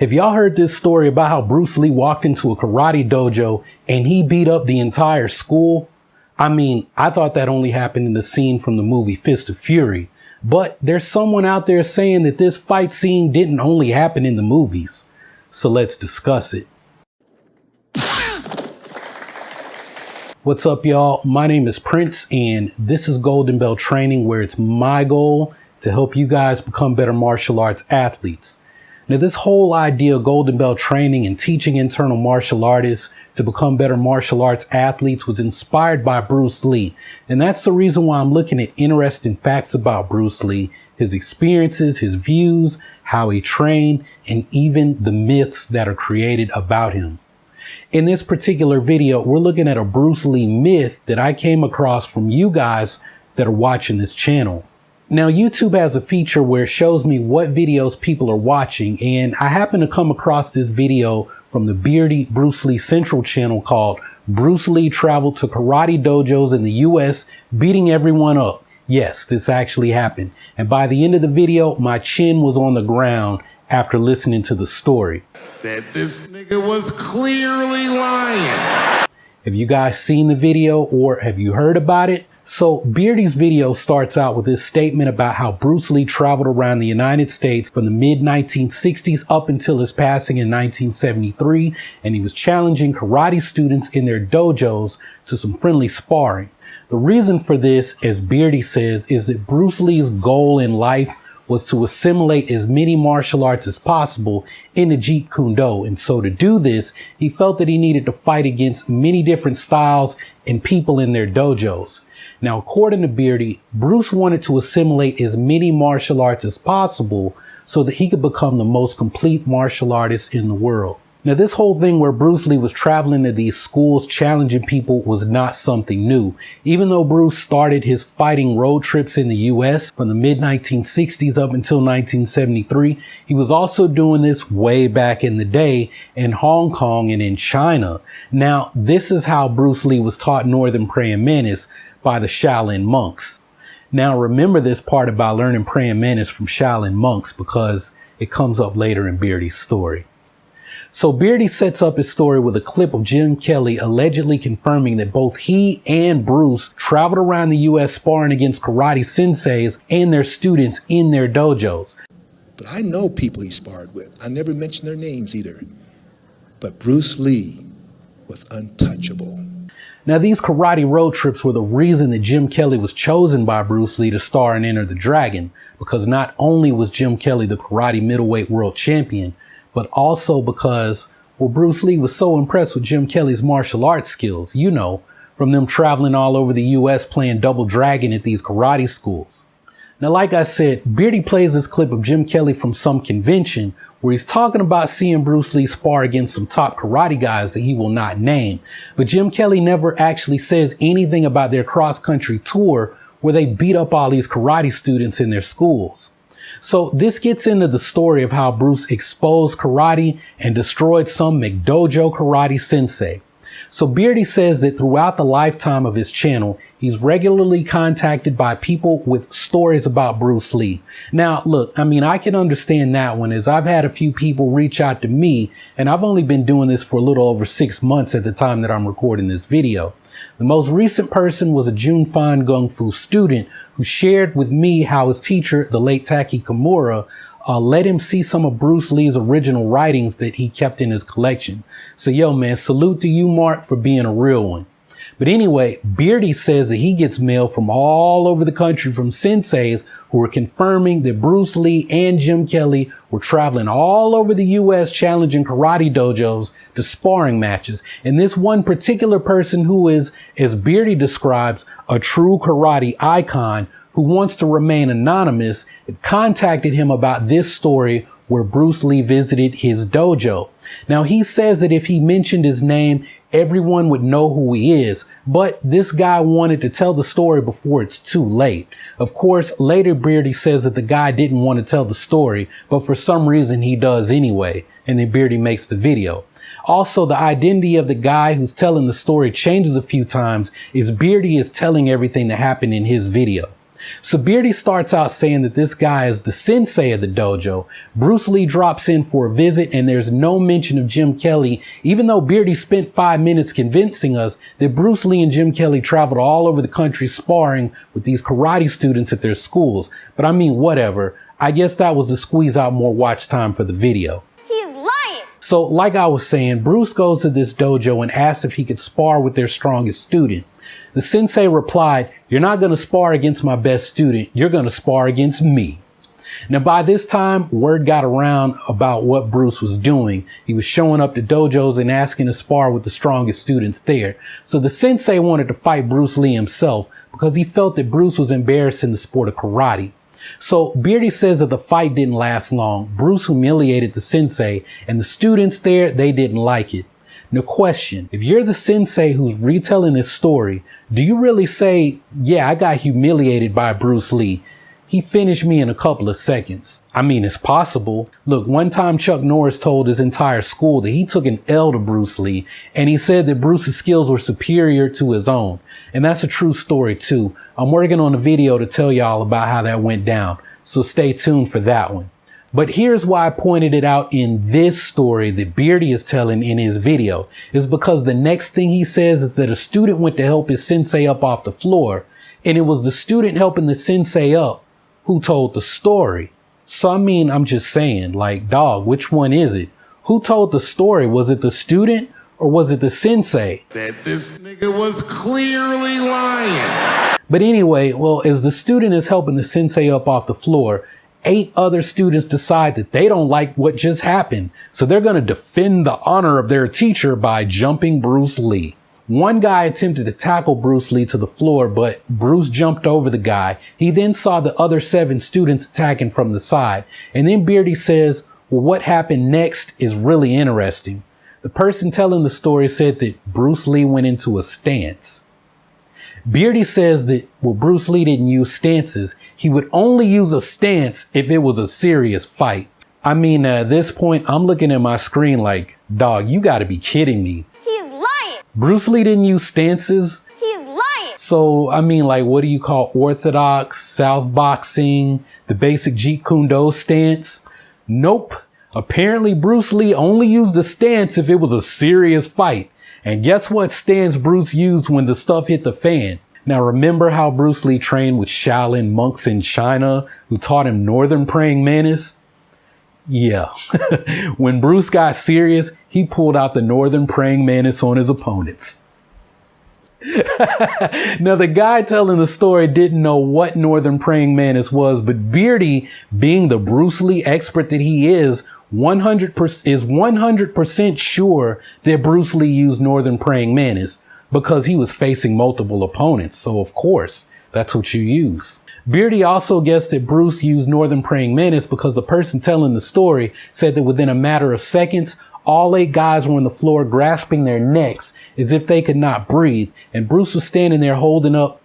Have y'all heard this story about how Bruce Lee walked into a karate dojo and he beat up the entire school? I mean, I thought that only happened in the scene from the movie Fist of Fury, but there's someone out there saying that this fight scene didn't only happen in the movies. So let's discuss it. What's up, y'all? My name is Prince, and this is Goldenbell Training, where it's my goal to help you guys become better martial arts athletes. Now, this whole idea of Goldenbell Training and teaching internal martial artists to become better martial arts athletes was inspired by Bruce Lee. And that's the reason why I'm looking at interesting facts about Bruce Lee, his experiences, his views, how he trained, and even the myths that are created about him. In this particular video, we're looking at a Bruce Lee myth that I came across from you guys that are watching this channel. Now, YouTube has a feature where it shows me what videos people are watching, and I happen to come across this video from the Beerdy Bruce Lee Central channel called Bruce Lee Traveled to Karate Dojos in the US, Beating Everyone Up. Yes, this actually happened. And by the end of the video, my chin was on the ground after listening to the story. That this nigga was clearly lying. Have you guys seen the video or have you heard about it? So Beardy's video starts out with this statement about how Bruce Lee traveled around the United States from the mid-1960s up until his passing in 1973, and he was challenging karate students in their dojos to some friendly sparring. The reason for this, as Beardy says, is that Bruce Lee's goal in life was to assimilate as many martial arts as possible into Jeet Kune Do. And so to do this, he felt that he needed to fight against many different styles and people in their dojos. Now, according to Beardy, Bruce wanted to assimilate as many martial arts as possible so that he could become the most complete martial artist in the world. Now, this whole thing where Bruce Lee was traveling to these schools challenging people was not something new. Even though Bruce started his fighting road trips in the US from the mid-1960s up until 1973, he was also doing this way back in the day in Hong Kong and in China. Now, this is how Bruce Lee was taught Northern Praying Mantis by the Shaolin monks. Now, remember this part about learning Praying Mantis from Shaolin monks because it comes up later in Beardy's story. So Beardy sets up his story with a clip of Jim Kelly allegedly confirming that both he and Bruce traveled around the US sparring against karate senseis and their students in their dojos. But I know people he sparred with. I never mentioned their names either. But Bruce Lee was untouchable. Now, these karate road trips were the reason that Jim Kelly was chosen by Bruce Lee to star in Enter the Dragon, because not only was Jim Kelly the karate middleweight world champion, but also because, well, Bruce Lee was so impressed with Jim Kelly's martial arts skills, you know, from them traveling all over the US playing Double Dragon at these karate schools. Now, like I said, Beardy plays this clip of Jim Kelly from some convention where he's talking about seeing Bruce Lee spar against some top karate guys that he will not name. But Jim Kelly never actually says anything about their cross-country tour where they beat up all these karate students in their schools. So this gets into the story of how Bruce exposed karate and destroyed some McDojo karate sensei. So Beardy says that throughout the lifetime of his channel, he's regularly contacted by people with stories about Bruce Lee. Now, look, I mean, I can understand that one, as I've had a few people reach out to me, and I've only been doing this for a little over 6 months at the time that I'm recording this video. The most recent person was a Junfan Gung Fu student who shared with me how his teacher, the late Taki Kimura, let him see some of Bruce Lee's original writings that he kept in his collection. So yo, man, salute to you, Mark, for being a real one. But anyway, Beardy says that he gets mail from all over the country from senseis who are confirming that Bruce Lee and Jim Kelly were traveling all over the US challenging karate dojos to sparring matches. And this one particular person who is, as Beardy describes, a true karate icon who wants to remain anonymous, contacted him about this story where Bruce Lee visited his dojo. Now, he says that if he mentioned his name, everyone would know who he is, but this guy wanted to tell the story before it's too late. Of course, later Beardy says that the guy didn't want to tell the story, but for some reason he does anyway, and then Beardy makes the video. Also, the identity of the guy who's telling the story changes a few times as Beardy is telling everything that happened in his video. So Beerdy starts out saying that this guy is the sensei of the dojo. Bruce Lee drops in for a visit and there's no mention of Jim Kelly, even though Beerdy spent 5 minutes convincing us that Bruce Lee and Jim Kelly traveled all over the country sparring with these karate students at their schools. But I mean, whatever. I guess that was to squeeze out more watch time for the video. He's lying! So like I was saying, Bruce goes to this dojo and asks if he could spar with their strongest student. The sensei replied, "You're not going to spar against my best student. You're going to spar against me." Now, by this time, word got around about what Bruce was doing. He was showing up to dojos and asking to spar with the strongest students there. So the sensei wanted to fight Bruce Lee himself because he felt that Bruce was embarrassing the sport of karate. So Beerdy says that the fight didn't last long. Bruce humiliated the sensei, and the students there, they didn't like it. Now question, if you're the sensei who's retelling this story, do you really say, "Yeah, I got humiliated by Bruce Lee. He finished me in a couple of seconds"? I mean, it's possible. Look, one time Chuck Norris told his entire school that he took an L to Bruce Lee, and he said that Bruce's skills were superior to his own. And that's a true story too. I'm working on a video to tell y'all about how that went down, so stay tuned for that one. But here's why I pointed it out in this story that Beerdy is telling in his video, is because the next thing he says is that a student went to help his sensei up off the floor, and it was the student helping the sensei up who told the story. So I mean, I'm just saying, like, dog, which one is it? Who told the story? Was it the student or was it the sensei? That this nigga was clearly lying. But anyway, well, as the student is helping the sensei up off the floor, 8 other students decide that they don't like what just happened, so they're going to defend the honor of their teacher by jumping Bruce Lee. One guy attempted to tackle Bruce Lee to the floor, but Bruce jumped over the guy. He then saw the other 7 students attacking from the side. And then Beerdy says, well, what happened next is really interesting. The person telling the story said that Bruce Lee went into a stance. Beerdy says that, well, Bruce Lee didn't use stances. He would only use a stance if it was a serious fight. I mean, at this point, I'm looking at my screen like, dog, you gotta be kidding me. He's lying! Bruce Lee didn't use stances? He's lying! So, I mean, like, what do you call orthodox, south boxing, the basic Jeet Kune Do stance? Nope. Apparently, Bruce Lee only used a stance if it was a serious fight. And guess what stance Bruce used when the stuff hit the fan? Now, remember how Bruce Lee trained with Shaolin monks in China who taught him Northern Praying Mantis? Yeah. When Bruce got serious, he pulled out the Northern Praying Mantis on his opponents. Now, the guy telling the story didn't know what Northern Praying Mantis was, but Beerdy, being the Bruce Lee expert that he is 100% sure that Bruce Lee used Northern Praying Mantis because he was facing multiple opponents. So of course, that's what you use. Beerdy also guessed that Bruce used Northern Praying Mantis because the person telling the story said that within a matter of seconds, all 8 guys were on the floor grasping their necks as if they could not breathe. And Bruce was standing there holding up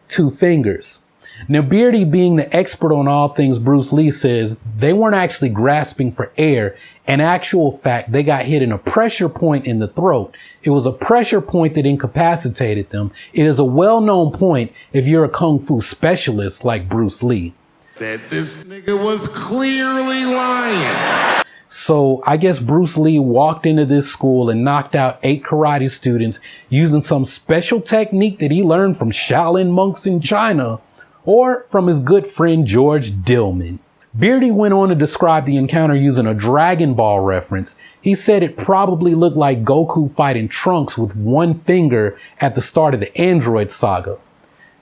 2 fingers. Now, Beerdy, being the expert on all things Bruce Lee, says they weren't actually grasping for air. In actual fact, they got hit in a pressure point in the throat. It was a pressure point that incapacitated them. It is a well-known point if you're a kung fu specialist like Bruce Lee. That this nigga was clearly lying. So I guess Bruce Lee walked into this school and knocked out 8 karate students using some special technique that he learned from Shaolin monks in China, or from his good friend George Dillman. Beerdy went on to describe the encounter using a Dragon Ball reference. He said it probably looked like Goku fighting Trunks with 1 finger at the start of the Android saga.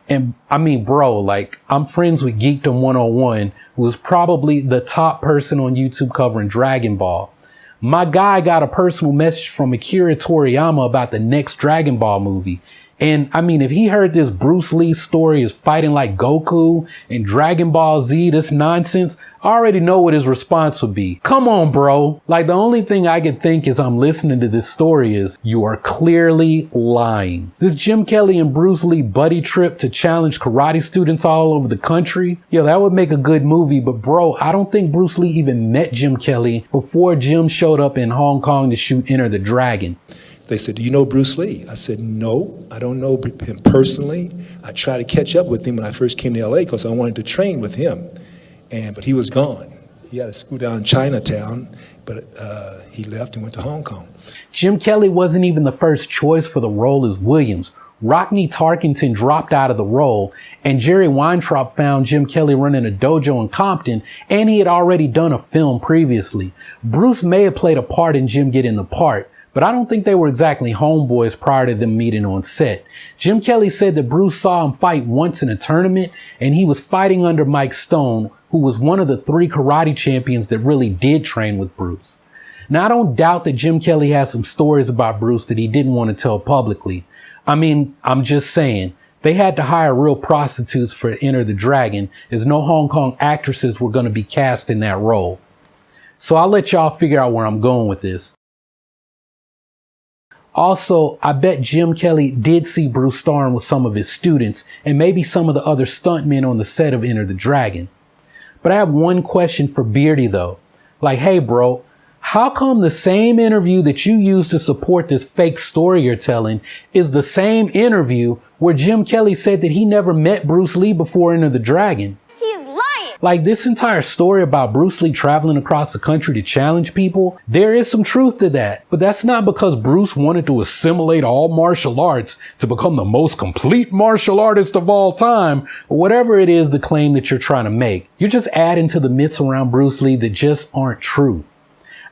And I mean, bro, like, I'm friends with Geekdom 101, who is probably the top person on YouTube covering Dragon Ball. My guy got a personal message from Akira Toriyama about the next Dragon Ball movie. And I mean, if he heard this Bruce Lee story is fighting like Goku and Dragon Ball Z, this nonsense, I already know what his response would be. Come on, bro. Like, the only thing I could think as I'm listening to this story is, you are clearly lying. This Jim Kelly and Bruce Lee buddy trip to challenge karate students all over the country, yeah, that would make a good movie. But bro, I don't think Bruce Lee even met Jim Kelly before Jim showed up in Hong Kong to shoot Enter the Dragon. They said, do you know Bruce Lee? I said, no, I don't know him personally. I tried to catch up with him when I first came to LA because I wanted to train with him. But he was gone. He had a school down in Chinatown, but he left and went to Hong Kong. Jim Kelly wasn't even the first choice for the role as Williams. Rodney Tarkington dropped out of the role, and Jerry Weintraub found Jim Kelly running a dojo in Compton, and he had already done a film previously. Bruce may have played a part in Jim getting the part, but I don't think they were exactly homeboys prior to them meeting on set. Jim Kelly said that Bruce saw him fight once in a tournament, and he was fighting under Mike Stone, who was one of the 3 karate champions that really did train with Bruce. Now, I don't doubt that Jim Kelly has some stories about Bruce that he didn't want to tell publicly. I mean, I'm just saying, they had to hire real prostitutes for Enter the Dragon, as no Hong Kong actresses were going to be cast in that role. So I'll let y'all figure out where I'm going with this. Also, I bet Jim Kelly did see Bruce starring with some of his students and maybe some of the other stuntmen on the set of Enter the Dragon. But I have one question for Beerdy though. Like, hey bro, how come the same interview that you used to support this fake story you're telling is the same interview where Jim Kelly said that he never met Bruce Lee before Enter the Dragon? He's lying. Like, this entire story about Bruce Lee traveling across the country to challenge people, there is some truth to that. But that's not because Bruce wanted to assimilate all martial arts to become the most complete martial artist of all time, or whatever it is the claim that you're trying to make. You're just adding to the myths around Bruce Lee that just aren't true.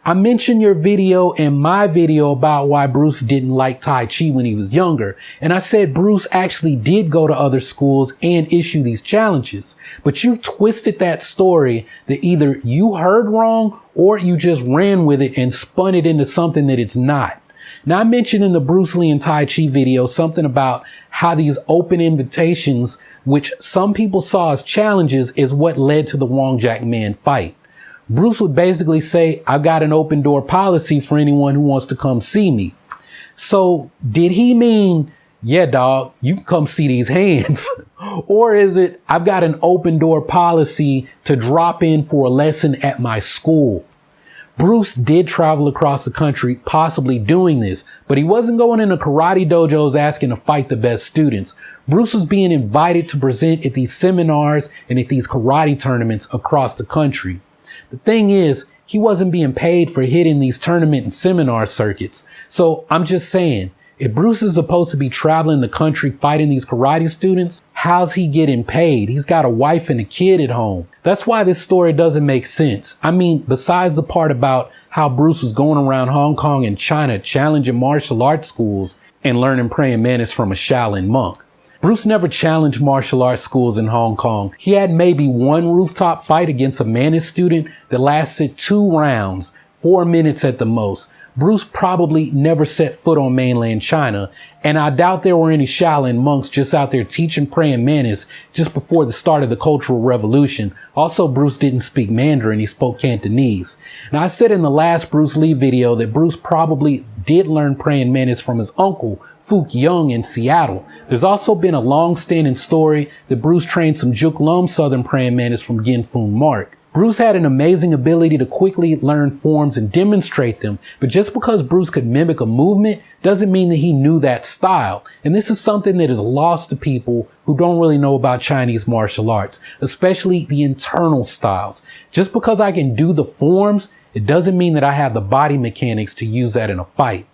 I mentioned your video and my video about why Bruce didn't like Tai Chi when he was younger. And I said Bruce actually did go to other schools and issue these challenges. But you've twisted that story that either you heard wrong or you just ran with it and spun it into something that it's not. Now, I mentioned in the Bruce Lee and Tai Chi video something about how these open invitations, which some people saw as challenges, is what led to the Wong Jack Man fight. Bruce would basically say, I've got an open door policy for anyone who wants to come see me. So did he mean, yeah, dog, you can come see these hands? Or is it, I've got an open door policy to drop in for a lesson at my school? Bruce did travel across the country, possibly doing this, but he wasn't going into karate dojos asking to fight the best students. Bruce was being invited to present at these seminars and at these karate tournaments across the country. The thing is, he wasn't being paid for hitting these tournament and seminar circuits. So I'm just saying, if Bruce is supposed to be traveling the country fighting these karate students, how's he getting paid? He's got a wife and a kid at home. That's why this story doesn't make sense. I mean, besides the part about how Bruce was going around Hong Kong and China challenging martial arts schools and learning praying mantis from a Shaolin monk. Bruce never challenged martial arts schools in Hong Kong. He had maybe one rooftop fight against a Mantis student that lasted 2 rounds, 4 minutes at the most. Bruce probably never set foot on mainland China, and I doubt there were any Shaolin monks just out there teaching praying mantis just before the start of the Cultural Revolution. Also, Bruce didn't speak Mandarin, he spoke Cantonese. Now, I said in the last Bruce Lee video that Bruce probably did learn praying mantis from his uncle, Fook Young, in Seattle. There's also been a long-standing story that Bruce trained some Juk Lum Southern praying mantis from Gin Foon Mark. Bruce had an amazing ability to quickly learn forms and demonstrate them, but just because Bruce could mimic a movement doesn't mean that he knew that style. And this is something that is lost to people who don't really know about Chinese martial arts, especially the internal styles. Just because I can do the forms, it doesn't mean that I have the body mechanics to use that in a fight.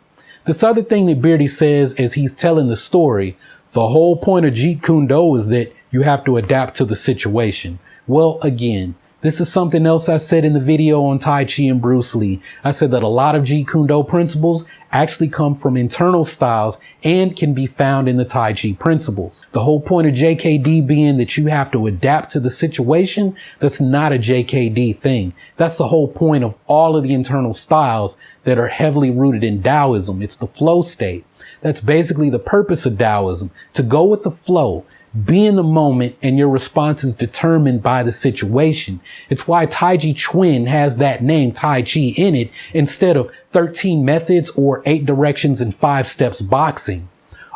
This other thing that Beerdy says as he's telling the story, the whole point of Jeet Kune Do is that you have to adapt to the situation. Well, again, this is something else I said in the video on Tai Chi and Bruce Lee. I said that a lot of Jeet Kune Do principles actually come from internal styles and can be found in the Tai Chi principles. The whole point of JKD being that you have to adapt to the situation, that's not a JKD thing. That's the whole point of all of the internal styles that are heavily rooted in Taoism. It's the flow state. That's basically the purpose of Taoism, to go with the flow. Be in the moment, and your response is determined by the situation. It's why Taiji Chuan has that name Tai Chi in it instead of 13 methods or 8 directions and 5 steps boxing.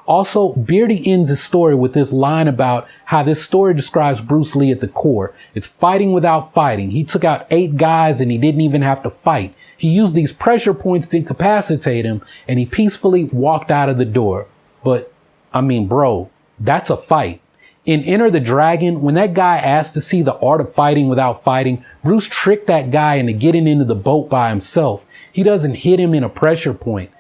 Also, Beerdy ends his story with this line about how this story describes Bruce Lee at the core. It's fighting without fighting. He took out 8 guys and he didn't even have to fight. He used these pressure points to incapacitate him, and he peacefully walked out of the door. But, I mean, bro, that's a fight. In Enter the Dragon, when that guy asked to see the art of fighting without fighting, Bruce tricked that guy into getting into the boat by himself. He doesn't hit him in a pressure point.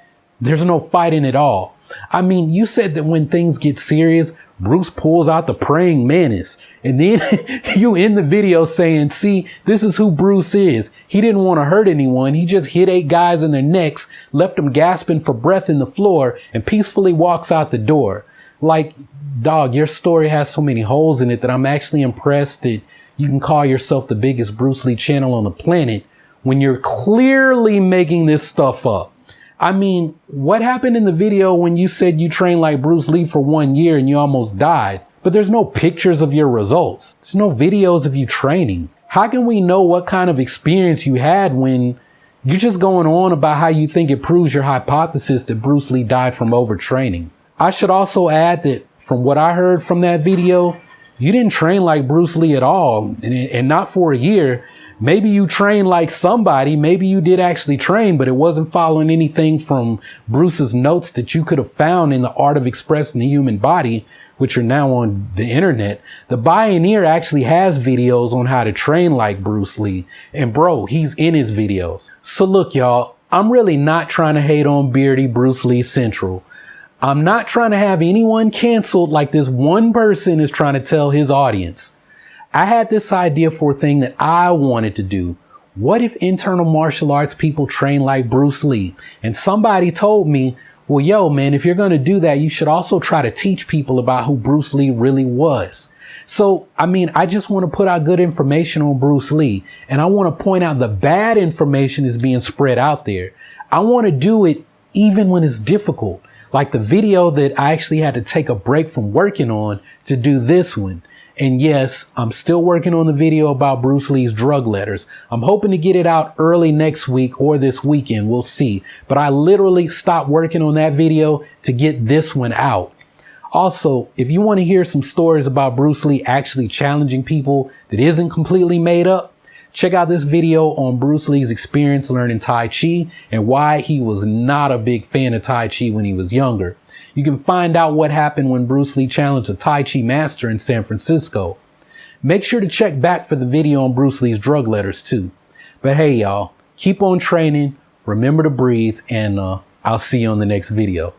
There's no fighting at all. I mean, you said that when things get serious, Bruce pulls out the praying mantis. And then you end the video saying, see, this is who Bruce is. He didn't want to hurt anyone. He just hit 8 guys in their necks, left them gasping for breath in the floor, and peacefully walks out the door. Like, dog, your story has so many holes in it that I'm actually impressed that you can call yourself the biggest Bruce Lee channel on the planet when you're clearly making this stuff up. I mean, what happened in the video when you said you trained like Bruce Lee for 1 year and you almost died? But there's no pictures of your results. There's no videos of you training. How can we know what kind of experience you had when you're just going on about how you think it proves your hypothesis that Bruce Lee died from overtraining? I should also add that from what I heard from that video, you didn't train like Bruce Lee at all, and not for a year. Maybe you trained like somebody, maybe you did actually train, but it wasn't following anything from Bruce's notes that you could have found in The Art of Expressing the Human Body, which are now on the internet. The Pioneer actually has videos on how to train like Bruce Lee, and bro, he's in his videos. So look, y'all, I'm really not trying to hate on Beerdy Bruce Lee Central. I'm not trying to have anyone canceled like this one person is trying to tell his audience. I had this idea for a thing that I wanted to do. What if internal martial arts people train like Bruce Lee? And somebody told me, well, yo, man, if you're going to do that, you should also try to teach people about who Bruce Lee really was. So, I mean, I just want to put out good information on Bruce Lee. And I want to point out the bad information is being spread out there. I want to do it even when it's difficult. Like the video that I actually had to take a break from working on to do this one. And yes, I'm still working on the video about Bruce Lee's drug letters. I'm hoping to get it out early next week or this weekend. We'll see. But I literally stopped working on that video to get this one out. Also, if you want to hear some stories about Bruce Lee actually challenging people that isn't completely made up, check out this video on Bruce Lee's experience learning Tai Chi and why he was not a big fan of Tai Chi when he was younger. You can find out what happened when Bruce Lee challenged a Tai Chi master in San Francisco. Make sure to check back for the video on Bruce Lee's drug letters too. But hey, y'all, keep on training, remember to breathe, and I'll see you on the next video.